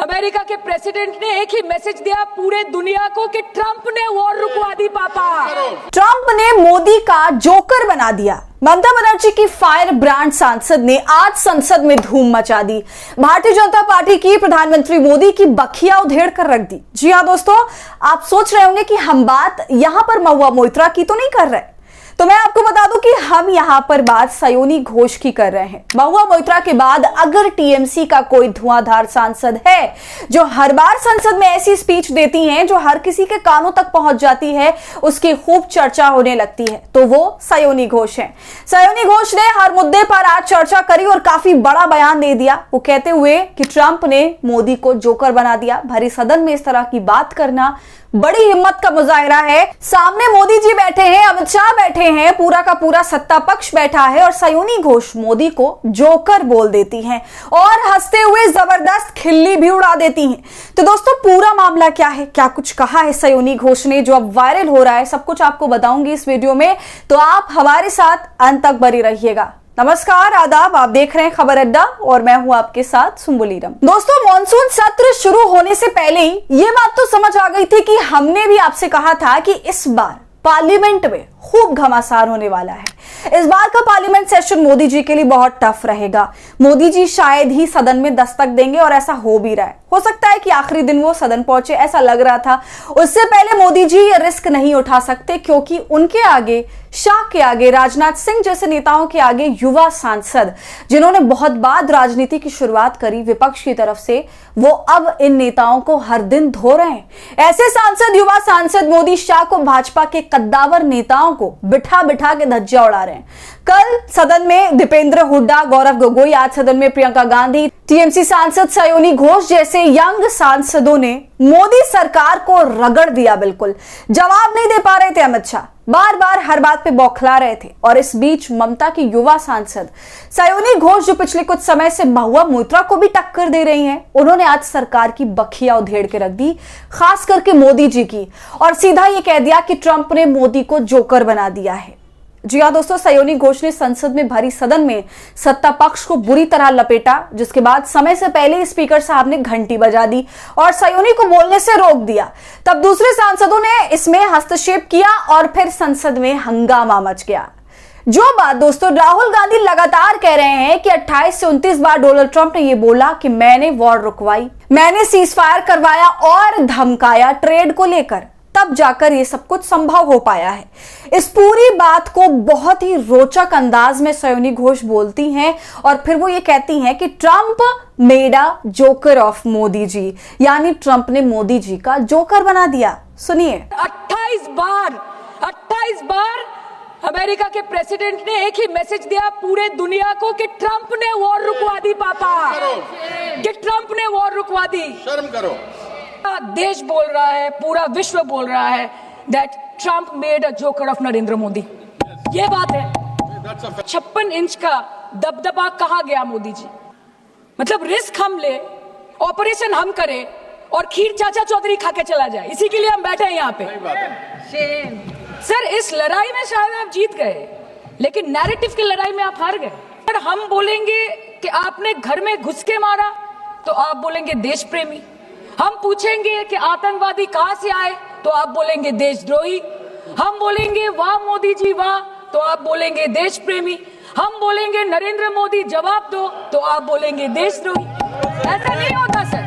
America के president ने एक ही मैसेज दिया पूरे दुनिया को कि ट्रंप ने वॉर रुकवा दी पापा। ट्रंप ने मोदी का जोकर बना दिया। ममता बनर्जी की फायर ब्रांड सांसद ने आज संसद में धूम मचा दी। भारतीय जनता पार्टी की प्रधानमंत्री मोदी की बखिया उधेड़ कर रख दी। जी हाँ दोस्तों, आप सोच रहे होंगे कि हम बात यहां पर महुआ मोइत्रा की तो नहीं कर रहे, तो मैं आपको बता दूं कि हम यहां पर बात सयोनी घोष की कर रहे हैं। महुआ मोइत्रा के बाद अगर टीएमसी का कोई धुआंधार सांसद है जो हर बार संसद में ऐसी स्पीच देती हैं जो हर किसी के कानों तक पहुंच जाती है, उसकी खूब चर्चा होने लगती है, तो वो सयोनी घोष है। सयोनी घोष ने हर मुद्दे पर आज चर्चा करी और काफी बड़ा बयान दे दिया, वो कहते हुए कि ट्रंप ने मोदी को जोकर बना दिया। भरी सदन में इस तरह की बात करना बड़ी हिम्मत का मुजाहिरा है। सामने मोदी जी बैठे हैं, अमित शाह बैठे हैं, पूरा का पूरा सत्ता पक्ष बैठा है और सयोनी घोष मोदी को जोकर बोल देती हैं और हंसते हुए जबरदस्त खिल्ली भी उड़ा देती हैं। तो दोस्तों पूरा मामला क्या है, क्या कुछ कहा है सयोनी घोष ने जो अब वायरल हो रहा है, सब कुछ आपको बताऊंगी इस वीडियो में, तो आप हमारे साथ अंत तक बने रहिएगा। नमस्कार, आदाब, आप देख रहे हैं खबर अड्डा और मैं हूं आपके साथ सुम्बुलीरम। दोस्तों मॉनसून सत्र शुरू होने से पहले ही ये बात तो समझ आ गई थी कि हमने भी आपसे कहा था कि इस बार पार्लियामेंट में खूब घमासान होने वाला है। इस बार का पार्लियामेंट सेशन मोदी जी के लिए बहुत टफ रहेगा। मोदी जी शायद ही सदन में दस्तक देंगे और ऐसा हो भी रहा है। हो सकता है कि आखिरी दिन वो सदन पहुंचे, ऐसा लग रहा था। उससे पहले मोदी जी ये रिस्क नहीं उठा सकते क्योंकि उनके आगे, शाह के आगे, राजनाथ सिंह जैसे नेताओं के आगे युवा सांसद जिन्होंने बहुत बाद राजनीति की शुरुआत करी विपक्ष की तरफ से, वो अब इन नेताओं को हर दिन धो रहे हैं। ऐसे सांसद, युवा सांसद मोदी शाह को भाजपा के कद्दावर नेताओं को बिठा बिठा के धज्जियां उड़ा रहे हैं। कल सदन में दीपेंद्र हुड्डा, गौरव गोगोई, आज सदन में प्रियंका गांधी, टीएमसी सांसद सयोनी घोष जैसे यंग सांसदों ने मोदी सरकार को रगड़ दिया। बिल्कुल जवाब नहीं दे पा रहे थे अमित शाह, बार बार हर बात पे बौखला रहे थे। और इस बीच ममता की युवा सांसद सयोनी घोष जो पिछले कुछ समय से महुआ मोइत्रा को भी टक्कर दे रही हैं, उन्होंने आज सरकार की बखिया उधेड़ के रख दी, खास करके मोदी जी की, और सीधा ये कह दिया कि ट्रंप ने मोदी को जोकर बना दिया है। जी हाँ दोस्तों, सयोनी घोष ने संसद में भरी सदन में सत्ता पक्ष को बुरी तरह लपेटा, जिसके बाद समय से पहले स्पीकर साहब ने घंटी बजा दी और सयोनी को बोलने से रोक दिया। तब दूसरे सांसदों ने इसमें हस्तक्षेप किया और फिर संसद में हंगामा मच गया। जो बात दोस्तों राहुल गांधी लगातार कह रहे हैं कि 28 से 29 बार डोनाल्ड ट्रंप ने यह बोला कि मैंने वॉर रुकवाई, मैंने सीजफायर करवाया और धमकाया ट्रेड को लेकर, तब जाकर ये सब कुछ संभव हो पाया है। इस पूरी बात को बहुत ही रोचक अंदाज में सयोनी घोष बोलती हैं और फिर वो ये कहती हैं कि Trump made a joker of Modi ji, यानी ट्रंप ने मोदी जी का जोकर बना दिया। सुनिए। 28 बार अमेरिका के प्रेसिडेंट ने एक ही मैसेज दिया पूरे दुनिया को कि ट्रंप ने वॉर रुकवा दी पापा, कि ट्रंप ने वॉर रुकवा दी। शर्म करो। देश बोल रहा है, पूरा विश्व बोल रहा है that Trump made a joker of Narendra Modi. ये बात है। 56 इंच का दबदबा कहाँ गया मोदी जी? मतलब रिस्क हम ले, ऑपरेशन हम करें और खीर चाचा चौधरी खा के चला जाए, इसी के लिए हम बैठे हैं यहाँ पे। सर इस लड़ाई में शायद आप जीत गए, लेकिन नैरेटिव की लड़ाई में आप हार गए। अगर हम बोलेंगे कि आपने घर में घुस के मारा तो आप बोलेंगे देश प्रेमी। हम पूछेंगे कि आतंकवादी कहां से आए तो आप बोलेंगे देशद्रोही। हम बोलेंगे वाह मोदी जी वाह तो आप बोलेंगे देश प्रेमी। हम बोलेंगे नरेंद्र मोदी जवाब दो तो आप बोलेंगे देशद्रोही। ऐसा नहीं होता सर।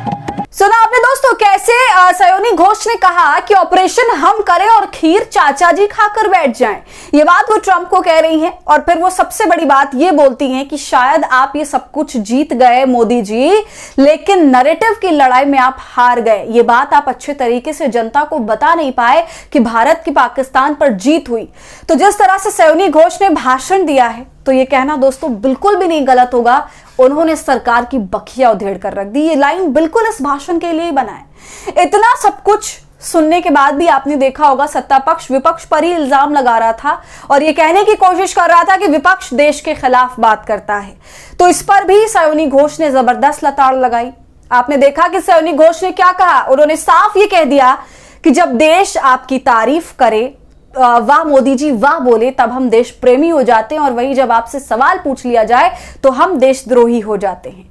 सुना आपने दोस्तों कैसे सयोनी घोष ने कहा कि ऑपरेशन हम करें और खीर चाचा जी खाकर बैठ जाएं। ये बात वो ट्रंप को कह रही हैं और फिर वो सबसे बड़ी बात ये बोलती हैं कि शायद आप ये सब कुछ जीत गए मोदी जी, लेकिन नैरेटिव की लड़ाई में आप हार गए। ये बात आप अच्छे तरीके से जनता को बता नहीं पाए कि भारत की पाकिस्तान पर जीत हुई। तो जिस तरह से सयोनी घोष ने भाषण दिया है, तो ये कहना दोस्तों बिल्कुल भी नहीं गलत होगा, उन्होंने सरकार की बखिया उधेड़ कर रख दी। ये लाइन बिल्कुल इस भाषण के लिए ही बना है। इतना सब कुछ सुनने के बाद भी आपने देखा होगा सत्ता पक्ष विपक्ष पर ही इल्जाम लगा रहा था और ये कहने की कोशिश कर रहा था कि विपक्ष देश के खिलाफ बात करता है। तो इस पर भी सयोनी घोष ने जबरदस्त लताड़ लगाई। आपने देखा कि सयोनी घोष ने क्या कहा, उन्होंने साफ ये कह दिया कि जब देश आपकी तारीफ करे, वाह मोदी जी वाह बोले, तब हम देश प्रेमी हो जाते हैं और वही जब आपसे सवाल पूछ लिया जाए तो हम देशद्रोही हो जाते हैं।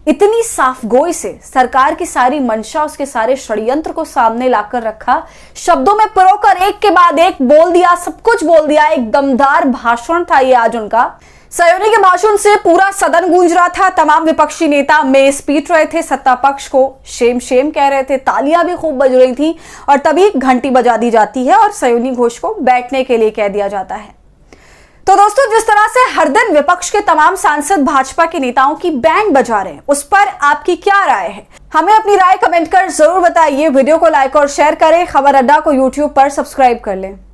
इतनी साफगोई से सरकार की सारी मंशा, उसके सारे षड्यंत्र को सामने लाकर रखा, शब्दों में पिरोकर एक के बाद एक बोल दिया, सब कुछ बोल दिया। एक दमदार भाषण था ये आज उनका। सयोनी के भाषण से पूरा सदन गूंज रहा था। तमाम विपक्षी नेता मेज पीट रहे थे, सत्ता पक्ष को शेम शेम कह रहे थे, तालियां भी खूब बज रही थी और तभी घंटी बजा दी जाती है और सयोनी घोष को बैठने के लिए कह दिया जाता है। तो दोस्तों, जिस तरह से हर दिन विपक्ष के तमाम सांसद भाजपा के नेताओं की बैंड बजा रहे हैं, उस पर आपकी क्या राय है? हमें अपनी राय कमेंट कर जरूर बताइए। वीडियो को लाइक और शेयर करें। खबर अड्डा को यूट्यूब पर सब्सक्राइब कर लें।